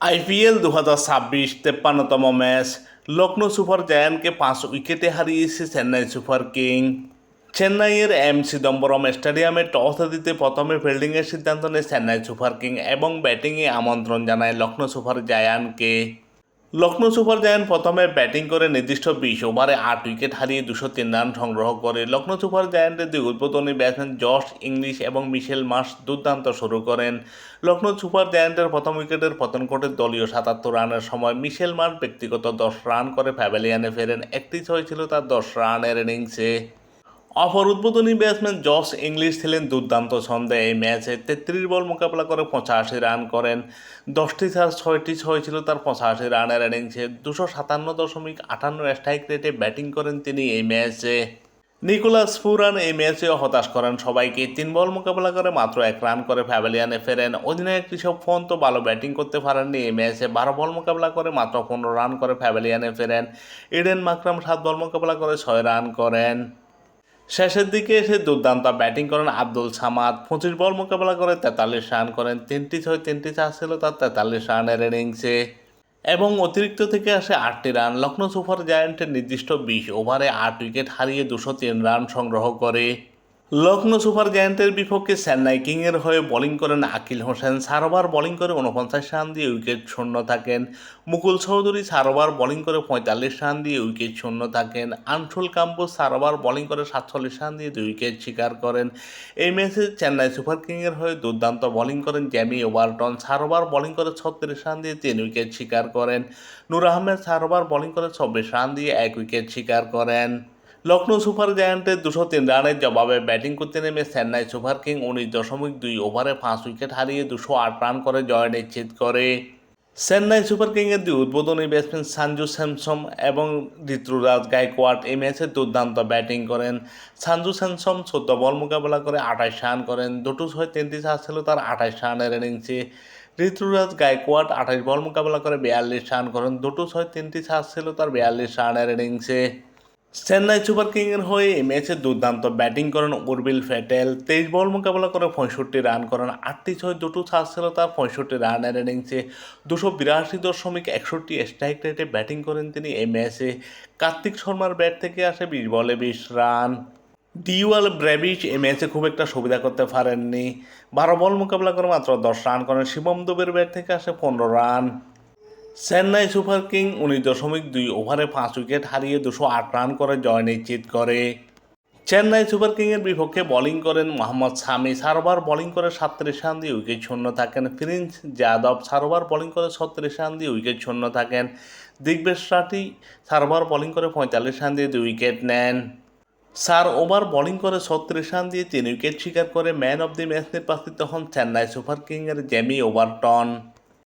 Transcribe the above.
IPL 2026 53তম match Lucknow super জায়ান্টকে 5 উইকেটে হারিয়েছে Chennai super king. চেন্নাইয়ের এম চিদম্বরম স্টেডিয়ামে টস দিতে প্রথমে ফিল্ডিংয়ের সিদ্ধান্ত নেয় চেন্নাই সুপার কিং এবং ব্যাটিংয়ে আমন্ত্রণ জানায় লখনৌ সুপার জায়ান্টকে। লখনৌ সুপার জায়ান্ট প্রথমে ব্যাটিং করে নির্দিষ্ট 20 ওভারে 8 উইকেট হারিয়ে 203 রান সংগ্রহ করে। লখনৌ সুপার জায়ান্টের দুই উদ্বোধনী ব্যাটসম্যান জশ ইংলিশ এবং মিশেল মার্শ দুর্দান্ত শুরু করেন। লখনৌ সুপার জায়ান্টের প্রথম উইকেটের পতন ঘটে দলীয় 77 রানের সময়। মিশেল মার্শ ব্যক্তিগত 10 রান করে প্যাভিলিয়নে ফেরেন। একটি ছয় ছিল তার 10 রানের ইনিংসে। অপর উদ্বোধনী ব্যাটসম্যান জশ ইংলিশ ছিলেন দুর্দান্ত ছন্দে এই ম্যাচে। 33 বল মোকাবেলা করে 85 রান করেন। 10টি চার 6টি ছয় ছিল তার 85 রানের ইনিংসে। 257.58 স্ট্রাইক রেটে ব্যাটিং করেন তিনি এই ম্যাচে। নিকোলাস পুরান এই ম্যাচেও হতাশ করেন সবাইকে। 3 বল মোকাবেলা করে মাত্র 1 রান করে প্যাভিলিয়নে ফেরেন। অধিনায়ক ঋষভ পন্ত ভালো ব্যাটিং করতে পারেননি এই ম্যাচে। 12 বল মোকাবেলা করে মাত্র 15 রান করে প্যাভিলিয়নে ফেরেন। ইডেন মাকরাম 7 বল মোকাবেলা করে 6 রান করেন। শেষের দিকে এসে দুর্দান্ত ব্যাটিং করেন আব্দুল সামাদ। 25 বল মোকাবেলা করে 43 রান করেন। 3টি ছয় 3টি চার ছিল তার 43 রানের ইনিংসে এবং অতিরিক্ত থেকে আসে 8টি রান। লখনৌ সুপার জায়ান্টের নির্দিষ্ট 20 ওভারে 8 উইকেট হারিয়ে 203 রান সংগ্রহ করে। লখনৌ সুপার জায়ান্টের বিপক্ষে চেন্নাই কিংয়ের হয়ে বোলিং করেন আকিল হোসেন। 4 ওভার বোলিং করে 49 রান দিয়ে উইকেট শূন্য থাকেন। মুকুল চৌধুরী 4 ওভার বোলিং করে 45 রান দিয়ে উইকেট শূন্য থাকেন। আনসুল কাম্বোজ 4 ওভার বোলিং করে 47 রান দিয়ে 2 উইকেট শিকার করেন। এই ম্যাচে চেন্নাই সুপার কিংয়ের হয়ে দুর্দান্ত বোলিং করেন জেমি ওভারটন। 4 ওভার বোলিং করে 36 রান দিয়ে 3 উইকেট শিকার করেন। নূর আহমেদ 4 ওভার বোলিং করে 24 রান দিয়ে 1 উইকেট শিকার করেন। লখনৌ সুপার জায়ান্টের 203 রানের জবাবে ব্যাটিং করতে নেমে চেন্নাই সুপার কিং 19.2 ওভারে 5 উইকেট হারিয়ে 208 রান করে জয় নিশ্চিত করে। চেন্নাই সুপার কিংয়ের দুই উদ্বোধনী ব্যাটসম্যান সঞ্জু স্যামসন এবং ঋতুরাজ গায়কোয়াড় এই ম্যাচে দুর্দান্ত ব্যাটিং করেন। সঞ্জু স্যামসন 14 বল মোকাবেলা করে 28 রান করেন। 2টো ছয় 3টি চার ছিল তার 28 রানের ইনিংসে। ঋতুরাজ গায়কোয়াড় 28 বল মোকাবেলা করে 42 রান করেন। 2টো ছয় 3টি চার ছিল তার 42 রানের ইনিংসে। চেন্নাই সুপার কিংয়ের হয়ে এই ম্যাচে দুর্দান্ত ব্যাটিং করেন উর্বিল প্যাটেল। 23 বল মোকাবেলা করে 65 রান করেন। 8টি ছয় 2টো চার ছিল তার 65 রানের ইনিংসে। 282.61 স্ট্রাইক রেটে ব্যাটিং করেন তিনি এই ম্যাচে। কার্তিক শর্মার ব্যাট থেকে আসে 20 বলে 20 রান। ডিওয়াল ব্রেভিচ এই ম্যাচে খুব একটা সুবিধা করতে পারেননি। 12 বল মোকাবেলা করে মাত্র 10 রান করেন। শিবম দুবের ব্যাট থেকে আসে 15 রান। চেন্নাই সুপার কিং 19.2 ওভারে 5 উইকেট হারিয়ে 208 রান করে জয় নিশ্চিত করে। চেন্নাই সুপার কিংয়ের বিপক্ষে বোলিং করেন মোহাম্মদ শামি। 4 ওভার বোলিং করে 37 রান দিয়ে উইকেট শূন্য থাকেন। প্রিন্স যাদব 4 ওভার বোলিং করে 36 রান দিয়ে উইকেট শূন্য থাকেন। দিগ্বেশ রাঠি 4 ওভার বোলিং করে 45 রান দিয়ে 2 উইকেট নেন। 4 ওভার বোলিং করে 36 রান দিয়ে 3 উইকেট শিকার করে ম্যান অব দি ম্যাচ নির্বাচিত হন চেন্নাই সুপার কিংয়ের জেমি ওভারটন।